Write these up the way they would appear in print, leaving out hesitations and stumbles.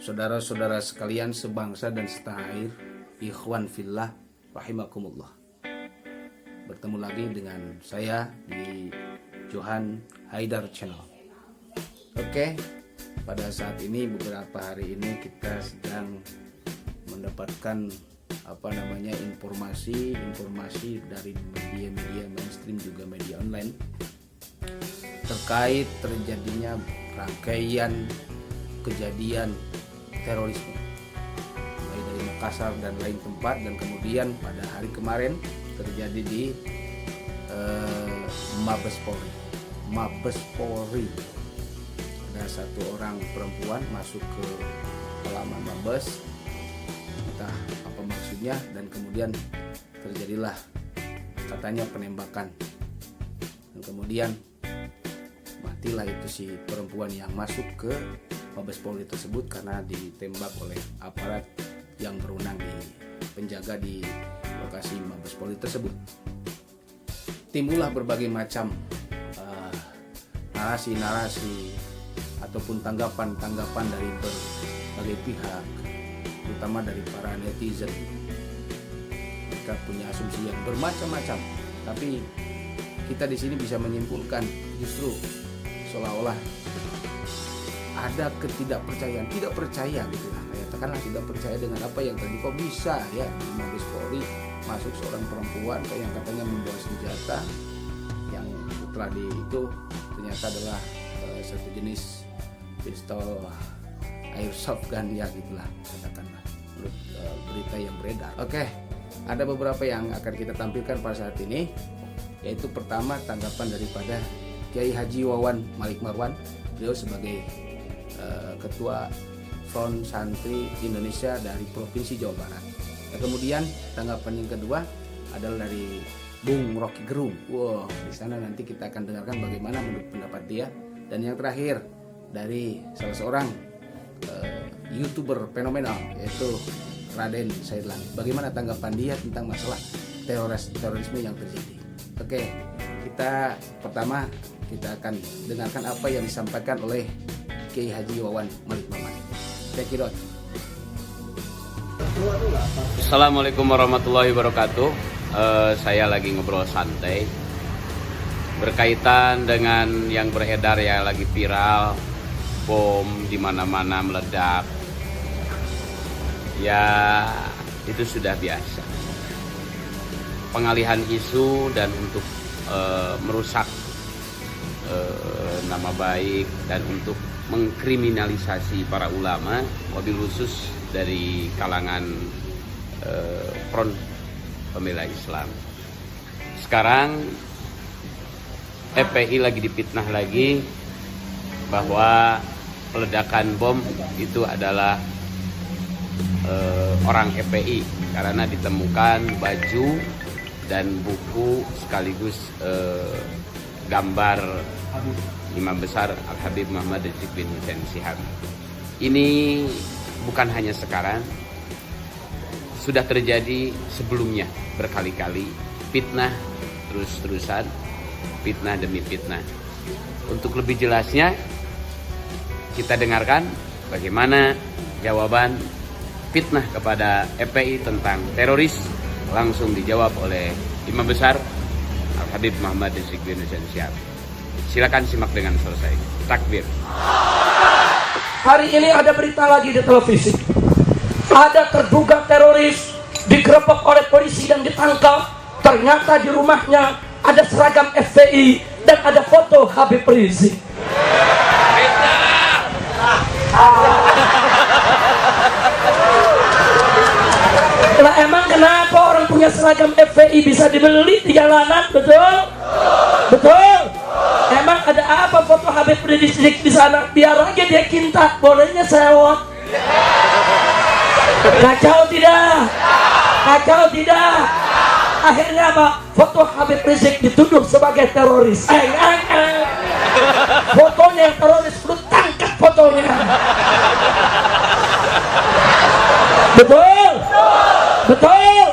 saudara-saudara sekalian sebangsa dan setanah air, ikhwan fillah rahimakumullah. Bertemu lagi dengan saya di Johan Haidar Channel. Oke, pada saat ini beberapa hari ini kita sedang mendapatkan informasi dari media-media mainstream juga media online terkait terjadinya rangkaian kejadian terorisme mulai dari Makassar dan lain tempat, dan kemudian pada hari kemarin terjadi di Mabes Polri. Ada satu orang perempuan masuk ke halaman Mabes, entah apa maksudnya, dan kemudian terjadilah katanya penembakan, dan kemudian matilah itu si perempuan yang masuk ke Mabes Polri tersebut karena ditembak oleh aparat yang berwenang di penjaga di lokasi Mabes Polri tersebut. Timbullah berbagai macam narasi-narasi ataupun tanggapan dari berbagai pihak, terutama dari para netizen. Mereka punya asumsi yang bermacam-macam, tapi kita di sini bisa menyimpulkan justru seolah-olah ada ketidakpercayaan, tidak percaya gitu lah. Katakanlah tidak percaya dengan apa yang terjadi. Kok bisa ya di Mabes Polri masuk seorang perempuan yang katanya membawa senjata yang setelah itu ternyata adalah satu jenis pistol airsoft gun ya gitulah, katakanlah menurut berita yang beredar. Oke, ada beberapa yang akan kita tampilkan pada saat ini, yaitu pertama tanggapan daripada Kiai Haji Wawan Malik Marwan, beliau sebagai Ketua Front Santri Indonesia dari Provinsi Jawa Barat. Dan kemudian tanggapan yang kedua adalah dari Bung Rocky Gerung. Wow, di sana nanti kita akan dengarkan bagaimana menurut pendapat dia. Dan yang terakhir dari salah seorang YouTuber fenomenal, yaitu Raden Said Langit. Bagaimana tanggapan dia tentang masalah terorisme yang terjadi. Oke, pertama kita akan dengarkan apa yang disampaikan oleh Kiai Haji Wawan Malik Marwan. Check it out. Assalamualaikum warahmatullahi wabarakatuh. Saya lagi ngobrol santai berkaitan dengan yang beredar ya, lagi viral, bom di mana-mana meledak. Ya, itu sudah biasa. Pengalihan isu dan untuk merusak nama baik dan untuk mengkriminalisasi para ulama, wabil khusus dari kalangan Front Pembela Islam. Sekarang FPI lagi dipitnah lagi bahwa peledakan bom itu adalah orang FPI karena ditemukan baju dan buku sekaligus gambar Imam Besar Al-Habib Muhammad Rizik bin Hussein Shihab. Ini bukan hanya sekarang, sudah terjadi sebelumnya berkali-kali, fitnah terus-terusan, fitnah demi fitnah. Untuk lebih jelasnya kita dengarkan bagaimana jawaban fitnah kepada FPI tentang teroris, langsung dijawab oleh Imam Besar Al-Habib Muhammad Rizik bin Hussein Shihab. Silakan simak dengan selesai. Takbir. Hari ini ada berita lagi di televisi. Ada terduga teroris digerebek oleh polisi dan ditangkap. Ternyata di rumahnya ada seragam FPI dan ada foto Habib Rizik. Lah emang kenapa orang punya seragam FPI bisa dibeli di jalanan? Betul? Betul? Emang ada apa foto Habib Rizik di sana? Biar aja dia kinta, bolehnya sewot. Kacau tidak? Kacau tidak? Akhirnya apa? Foto Habib Rizik dituduh sebagai teroris. Fotonya yang teroris, lu tangkap fotonya. Betul? Betul?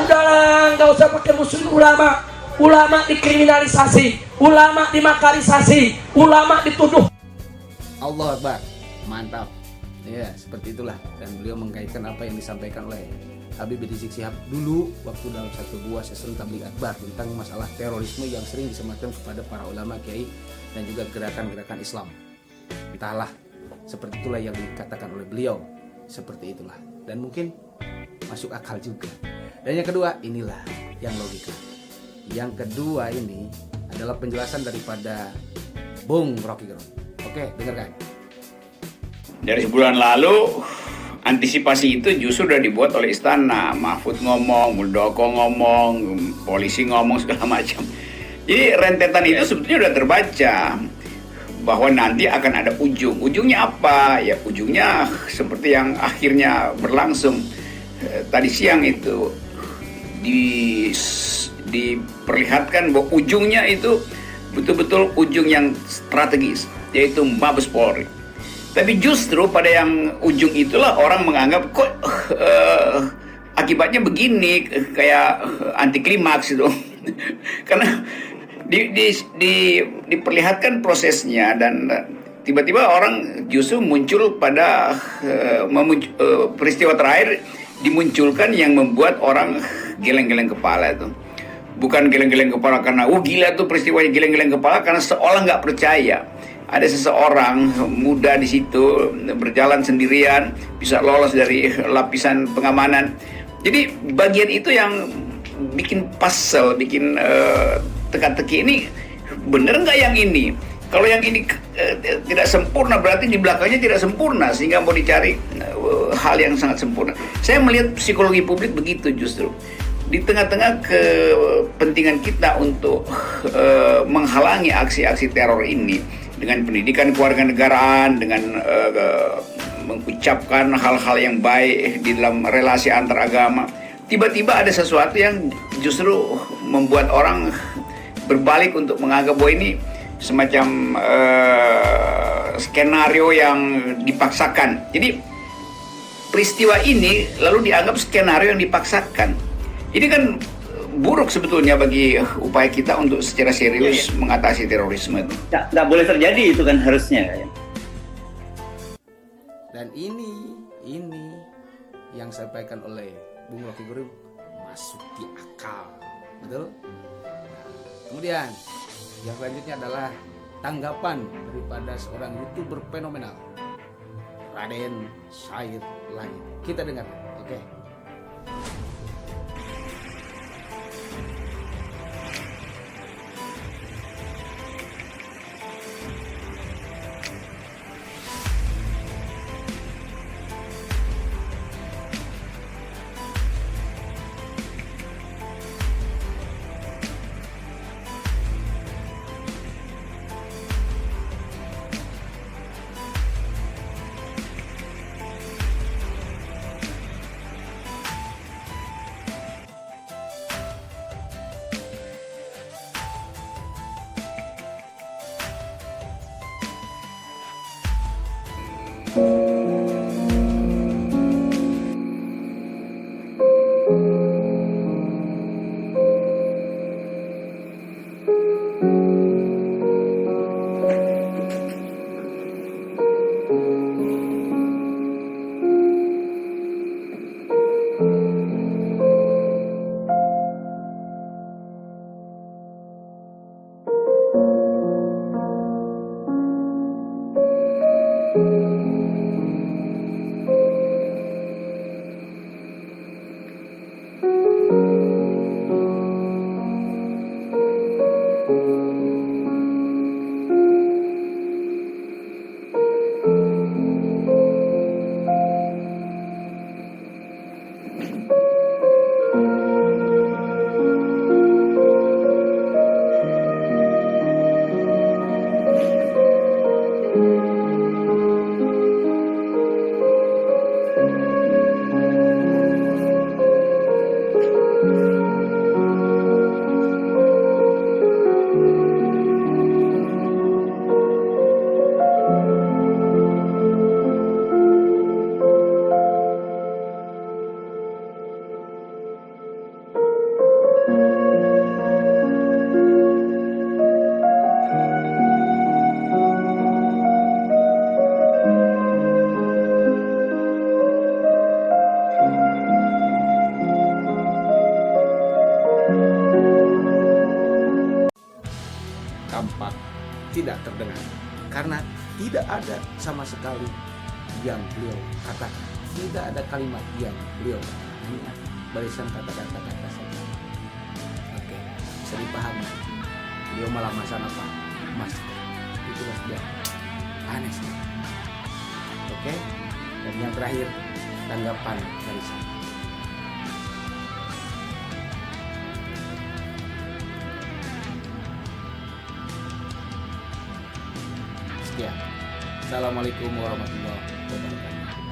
Udahlah, nggak usah pakai musuh ulama. Ulama dikriminalisasi, ulama dimakarisasi, ulama dituduh. Allah Akbar, mantap. Ya, seperti itulah. Dan beliau mengkaitkan apa yang disampaikan oleh Habib Rizik Syihab dulu waktu dalam satu buah sesi tabligh akbar tentang masalah terorisme yang sering disematkan kepada para ulama, kiai, dan juga gerakan-gerakan Islam. Entahlah, seperti itulah yang dikatakan oleh beliau. Seperti itulah. Dan mungkin masuk akal juga. Dan yang kedua, inilah yang logika. Yang kedua ini adalah penjelasan daripada Bung Rocky Gerung. Oke, dengarkan. Dari sebulan lalu antisipasi itu justru sudah dibuat oleh istana. Mahfud ngomong, Muldoko ngomong, polisi ngomong, segala macam. Jadi rentetan itu sebetulnya sudah terbaca bahwa nanti akan ada ujung. Ujungnya apa? Ya ujungnya seperti yang akhirnya berlangsung tadi siang itu diperlihatkan bahwa ujungnya itu betul-betul ujung yang strategis, yaitu Mabes Polri. Tapi justru pada yang ujung itulah orang menganggap kok akibatnya begini, kayak anti klimaks itu. Karena diperlihatkan prosesnya dan tiba-tiba orang justru muncul pada peristiwa terakhir dimunculkan yang membuat orang geleng-geleng kepala itu. Bukan geleng-geleng kepala karena gila tuh peristiwanya, geleng-geleng kepala karena seolah nggak percaya ada seseorang muda di situ berjalan sendirian bisa lolos dari lapisan pengamanan. Jadi bagian itu yang bikin puzzle, bikin teka-teki, ini bener nggak yang ini? Kalau yang ini tidak sempurna berarti di belakangnya tidak sempurna, sehingga mau dicari hal yang sangat sempurna. Saya melihat psikologi publik begitu justru. Di tengah-tengah kepentingan kita untuk menghalangi aksi-aksi teror ini dengan pendidikan kewarganegaraan, dengan mengucapkan hal-hal yang baik di dalam relasi antar agama, tiba-tiba ada sesuatu yang justru membuat orang berbalik untuk menganggap bahwa ini semacam skenario yang dipaksakan. Jadi peristiwa ini lalu dianggap skenario yang dipaksakan. Ini kan buruk sebetulnya bagi upaya kita untuk secara serius mengatasi terorisme. Nggak boleh terjadi itu kan harusnya. Dan ini yang disampaikan oleh Bung Rocky Gerung masuk di akal, betul? Kemudian yang selanjutnya adalah tanggapan daripada seorang YouTuber fenomenal, Raden Syahid Langit. Kita dengar, oke? tidak ada sama sekali yang beliau katakan. Tidak ada kalimat yang beliau katakan. Hanya barisan kata-kata saja. Oke, bisa dipahami. Beliau malah masan apa? Masker. Itu sudah aneh sekali. Oke, dan yang terakhir tanggapan dari saya. Sekian. Assalamualaikum warahmatullahi wabarakatuh.